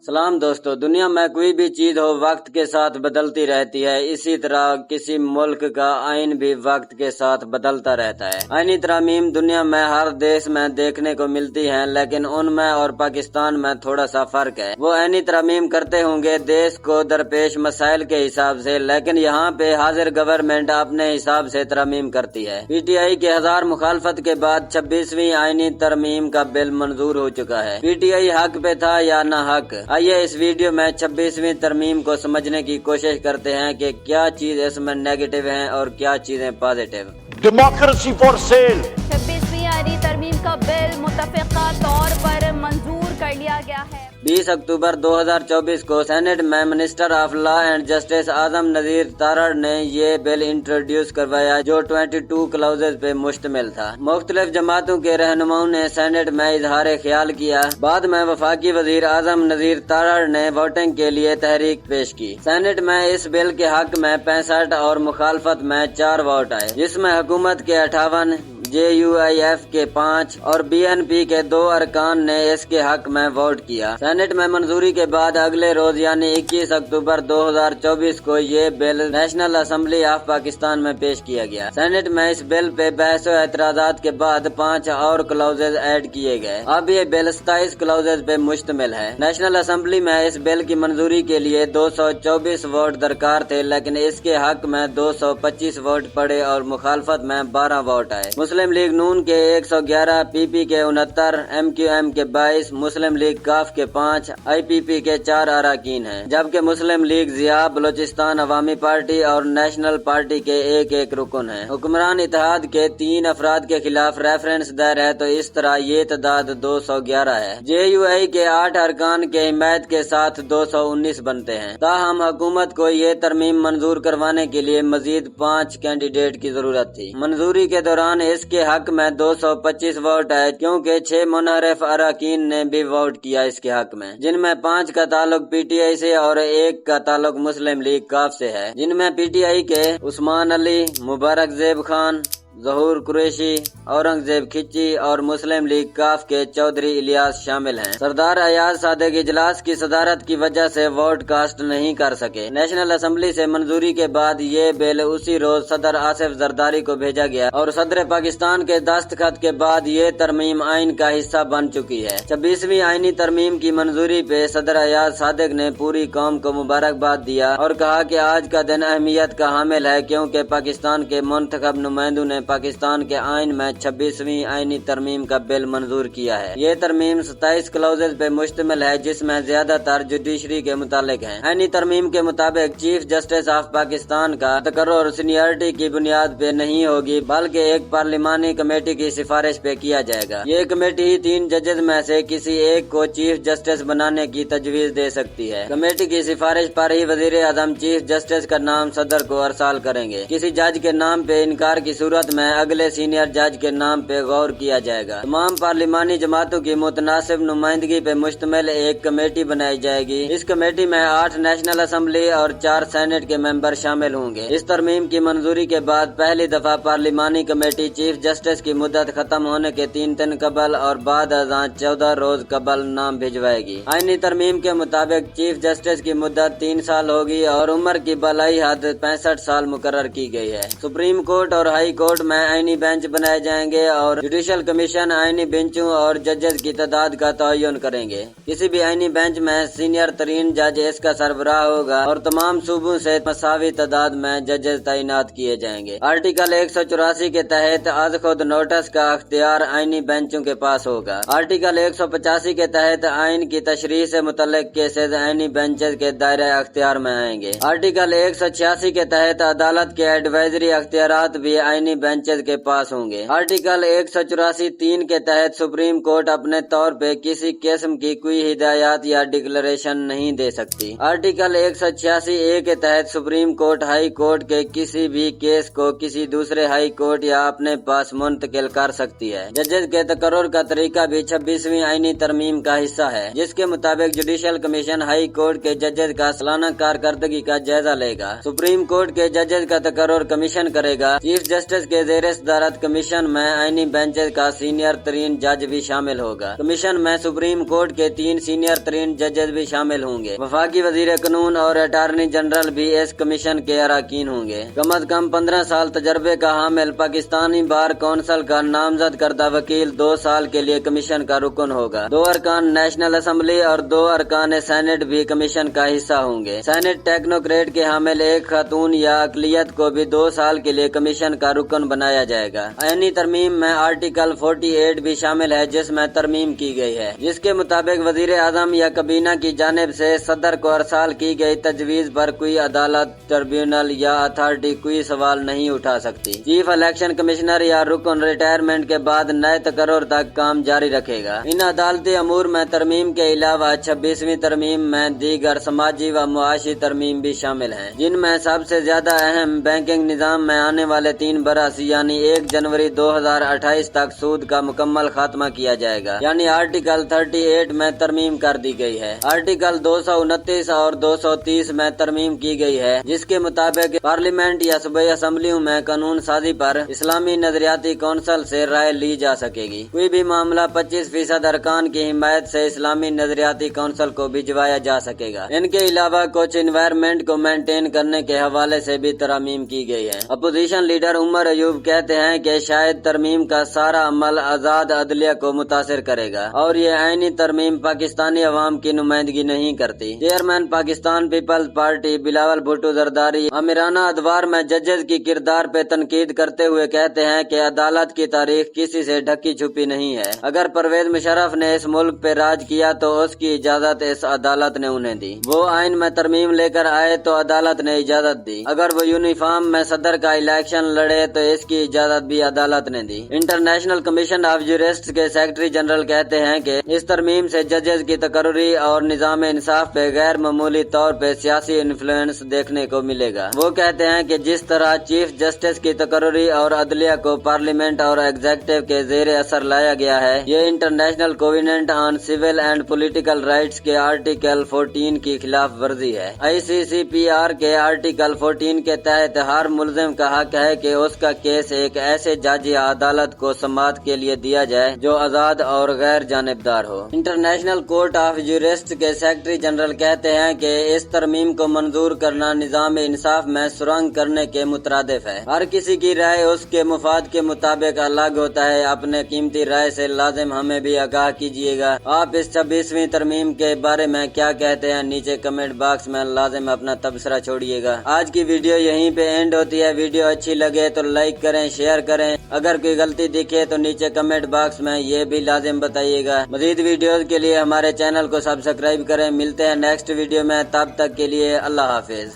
सलाम दोस्तों, दुनिया में कोई भी चीज हो वक्त के साथ बदलती रहती है। इसी तरह किसी मुल्क का आइन भी वक्त के साथ बदलता रहता है। आइनी तरमीम दुनिया में हर देश में देखने को मिलती हैं, लेकिन उनमें और पाकिस्तान में थोड़ा सा फर्क है। वो आइनी तरमीम करते होंगे देश को दरपेश मसाइल के हिसाब से, लेकिन यहाँ पे हाजिर गवर्नमेंट अपने हिसाब से तरमीम करती है। PTI के 1000 मुखालफत के बाद 26वीं आइनी तरमीम का बिल मंजूर हो चुका है। PTI हक पे था या ना हक? आइए इस वीडियो में 26वीं तरमीम को समझने की कोशिश करते हैं कि क्या चीज इसमें नेगेटिव है और क्या चीजें पॉजिटिव। Democracy for sale. 26वीं आईनी तरमीम का बिल मुत्तफ़िक़ा तौर पर मंजूर कर लिया गया है। 20 अक्टूबर 2024 को सेनेट में minister of law and justice Azam Nazir Tarar ने ये बिल इंट्रोड्यूस करवाया, जो 22 क्लाउजेज पे मुश्तमिल था। मुख्तलिफ जमातों के रहनुमाओं ने सेनेट में इजहार ख्याल किया। बाद में वफाकी वजीर आजम नजीर तारड़ ने वोटिंग के लिए तहरीक पेश की। सेनेट में इस बिल के हक में 65 और मुखालफत में 4 वोट आए, जिसमें हुकूमत के 58, JUIF के 5 और BNP के 2 अरकान ने इसके हक में वोट किया। सेनेट में मंजूरी के बाद अगले रोज यानी 21 अक्टूबर 2024 को ये bill national assembly of Pakistan में पेश किया गया। सेनेट में इस बिल पे बहस और एतराजात के बाद 5 और क्लाउजेज ऐड किए गए। अब ये बिल 27 क्लाउजेज पे मुश्तमिल है। नेशनल असेंबली में इस बिल की मंजूरी के लिए 224 वोट दरकार थे, लेकिन इसके हक में 225 वोट पड़े और मुखालफत में 12 वोट आए। मुस्लिम लीग नून के 111, PP के 69, MQM के 22, मुस्लिम लीग काफ के 5, IPP के 4 अरकान हैं, जबकि मुस्लिम लीग जिया, बलोचिस्तान अवामी पार्टी और नेशनल पार्टी के एक रुकन हैं। हुक्मरान इत्तेहाद के 3 अफराद के खिलाफ रेफरेंस दायर है, तो इस तरह ये तादाद 211 है। JUI के 8 अरकान के हिमायत के साथ 219 बनते हैं। ताहम हुकूमत को ये तरमीम मंजूर करवाने के लिए मजीद 5 कैंडिडेट की जरूरत थी। मंजूरी के दौरान इसके हक में 225 वोट आए, क्योंकि 6 मुनहरिफ अरकान ने भी वोट किया इसके हक में, जिनमें 5 का ताल्लुक PTI से और 1 का ताल्लुक मुस्लिम लीग काफ से है, जिनमें PTI के उस्मान अली, मुबारक जेब खान, जहूर कुरैशी, औरंगजेब खिच्ची और मुस्लिम लीग काफ के चौधरी इलियास शामिल हैं। सरदार अयाज सादिक इजलास की सदारत की वजह से वोट कास्ट नहीं कर सके। नेशनल असेंबली से मंजूरी के बाद ये बिल उसी रोज सदर आसिफ जरदारी को भेजा गया और सदर पाकिस्तान के दस्तखत के बाद ये तरमीम आइन का हिस्सा बन चुकी है। 26वीं आइनी तरमीम की मंजूरी पे सदर अयाज सादिक ने पूरी कौम को मुबारकबाद दिया और कहा कि आज का दिन अहमियत का हामिल है, क्योंकि पाकिस्तान के मुंतखब नुमाइंदों ने पाकिस्तान के आइन में 26वीं आइनी तरमीम का बिल मंजूर किया है। ये तरमीम 27 क्लाउजेज पे मुश्तमिल है, जिसमें ज्यादातर जुडिशरी के मुतालिक हैं। आइनी तरमीम के मुताबिक चीफ जस्टिस ऑफ पाकिस्तान का तकर्रुर सीनियरिटी की बुनियाद पे नहीं होगी, बल्कि एक पार्लिमानी कमेटी की सिफारिश पे किया जाएगा। ये कमेटी ही 3 जजेस में से किसी एक को चीफ जस्टिस बनाने की तजवीज दे सकती है। कमेटी की सिफारिश पर ही वजीर आजम चीफ जस्टिस का नाम सदर को अरसाल करेंगे। किसी जज के नाम पे इनकार की सूरत में अगले सीनियर जज के नाम पे गौर किया जाएगा। तमाम पार्लिमानी जमातों की मुतनासिब नुमाइंदगी पे मुश्तमिल एक कमेटी बनाई जाएगी। इस कमेटी में 8 नेशनल असेंबली और 4 सेनेट के मेंबर शामिल होंगे। इस तरमीम की मंजूरी के बाद पहली दफा पार्लिमानी कमेटी चीफ जस्टिस की मुद्दत खत्म होने के 3 दिन कबल और बाद अज़ां 14 रोज कबल नाम भिजवाएगी। आइनी तरमीम के मुताबिक चीफ जस्टिस की मुद्दत 3 साल होगी और उम्र की बलाई हद 65 साल मुकर्रर की गई है। सुप्रीम कोर्ट और हाई कोर्ट में आइनी बेंच बनाए जाएंगे और जुडिशल कमीशन आइनी बेंचों और जजेस की तादाद का तयन करेंगे। किसी भी आइनी बेंच में सीनियर तरीन जज इसका सरबराह होगा और तमाम सूबों से मसावी तादाद में जजेस तैनात किए जाएंगे। आर्टिकल 184 के तहत आज खुद नोटिस का अख्तियार आइनी बेंचों के पास होगा। आर्टिकल 185 के तहत आइन की तशरीह से मुतल्लिक केसेज आइनी बेंचेस के दायरे अख्तियार में आएंगे। आर्टिकल 186 के तहत अदालत के एडवाइजरी अख्तियारात भी आइनी बेंचेस के पास होंगे। आर्टिकल 184(3) के तहत सुप्रीम कोर्ट अपने तौर पे किसी किस्म की कोई हिदायत या डिक्लेरेशन नहीं दे सकती। आर्टिकल 186(a) के तहत सुप्रीम कोर्ट हाई कोर्ट के किसी भी केस को किसी दूसरे हाई कोर्ट या अपने पास मुंतकिल कर सकती है। जजेस के तकर्रुर का तरीका भी 26वीं आइनी तरमीम का हिस्सा है, जिसके मुताबिक जुडिशल कमीशन हाई कोर्ट के जजेस का सालाना कारकर्दगी का जायजा लेगा। सुप्रीम कोर्ट के जजेस का तकर्रुर कमीशन करेगा। चीफ जस्टिस के के ज़ेर सदारत कमीशन में आईनी बेंचेज का सीनियर तरीन जज भी शामिल होगा। कमीशन में सुप्रीम कोर्ट के 3 सीनियर तरीन जजेस भी शामिल होंगे। वफाकी वजीर कानून और अटार्नी जनरल भी इस कमीशन के अरकान होंगे। कम अज कम 15 साल तजर्बे का हामिल पाकिस्तानी बार कौंसिल का नामजद करदा वकील 2 साल के लिए कमीशन का रुकन होगा। 2 अरकान नेशनल असेंबली और 2 अरकान सेनेट भी कमीशन का हिस्सा होंगे। सेनेट टेक्नोक्रेट के हामिल एक खातून या अकलियत को भी 2 साल के लिए कमीशन का रुकन बनाया जाएगा। आईनी तरमीम में आर्टिकल 48 भी शामिल है, जिसमें तरमीम की गई है, जिसके मुताबिक वजीर आजम या कबीना की जानिब से सदर को अरसाल की गई तजवीज पर कोई अदालत, ट्रिब्यूनल या अथॉरिटी कोई सवाल नहीं उठा सकती। चीफ इलेक्शन कमिश्नर या रुकन रिटायरमेंट के बाद नए तकर्रुर तक काम जारी रखेगा। इन अदालती अमूर में तरमीम के अलावा 26वीं तरमीम में दीगर समाजी व मुआशी तरमीम भी शामिल है, जिनमें सबसे ज्यादा अहम बैंकिंग निजाम में आने वाले 3 बरस यानी 1 जनवरी 2028 तक सूद का मुकम्मल खात्मा किया जाएगा, यानी आर्टिकल 38 में तरमीम कर दी गई है। आर्टिकल 229 और 230 में तरमीम की गई है, जिसके मुताबिक पार्लियामेंट या सूबाई असेंबलियों में कानून साजी पर इस्लामी नजरियाती कौंसिल से राय ली जा सकेगी। कोई भी मामला 25% अरकान की हिमायत से इस्लामी नजरियाती कौंसिल को भिजवाया जा सकेगा। इनके अलावा कुछ एनवायरनमेंट को मेंटेन करने के हवाले से भी तरमीम की गई है। अपोजिशन लीडर उमर अयूब कहते हैं कि शायद तरमीम का सारा अमल आजाद अदलिया को मुतासिर करेगा और ये आईनी तरमीम पाकिस्तानी अवाम की नुमाइंदगी नहीं करती। चेयरमैन पाकिस्तान पीपल्स पार्टी बिलावल भुट्टो जरदारी आमिराना अदवार में जजेस की किरदार पे तनकीद करते हुए कहते हैं कि अदालत की तारीख किसी से ढकी छुपी नहीं है। अगर परवेज मुशर्रफ ने इस मुल्क पे राज किया तो उसकी इजाजत इस अदालत ने उन्हें दी। वो आइन में तरमीम लेकर आए तो अदालत ने इजाजत दी। अगर वो यूनिफॉर्म में सदर का इलेक्शन लड़े तो इसकी इजाजत भी अदालत ने दी। इंटरनेशनल कमीशन ऑफ जूरिस्ट्स के सेक्रेटरी जनरल कहते हैं कि इस तरमीम से जजेस की तकर्रुरी और निजाम इंसाफ पे गैर मामूली तौर पे सियासी इन्फ्लुएंस देखने को मिलेगा। वो कहते हैं कि जिस तरह चीफ जस्टिस की तकर्रुरी और अदलिया को पार्लियामेंट और एग्जीक्यूटिव के जेर असर लाया गया है, ये international covenant on civil and political rights के आर्टिकल 14 की खिलाफ वर्जी है। ICCPR के आर्टिकल 14 के तहत हर मुलजिम का हक है कि उसका केस एक ऐसे जज या अदालत को समाअत के लिए दिया जाए जो आजाद और गैर जानिबदार हो। इंटरनेशनल कोर्ट ऑफ जूरिस्ट्स के सेक्रेटरी जनरल कहते हैं कि इस तरमीम को मंजूर करना निजाम इंसाफ में सुरंग करने के मुतरादिफ है। हर किसी की राय उसके मुफाद के मुताबिक अलग होता है। अपने कीमती राय से लाजिम हमें भी आगाह कीजिएगा। आप इस 26वीं तरमीम के बारे में क्या कहते हैं, नीचे कमेंट बॉक्स में लाजिम अपना तबसरा छोड़िएगा। आज की वीडियो यहीं पे एंड होती है। वीडियो अच्छी लगे तो लाइक करें, शेयर करें। अगर कोई गलती दिखे तो नीचे कमेंट बॉक्स में ये भी लाजिम बताइएगा। मजीद वीडियोस के लिए हमारे चैनल को सब्सक्राइब करें। मिलते हैं नेक्स्ट वीडियो में, तब तक के लिए अल्लाह हाफिज।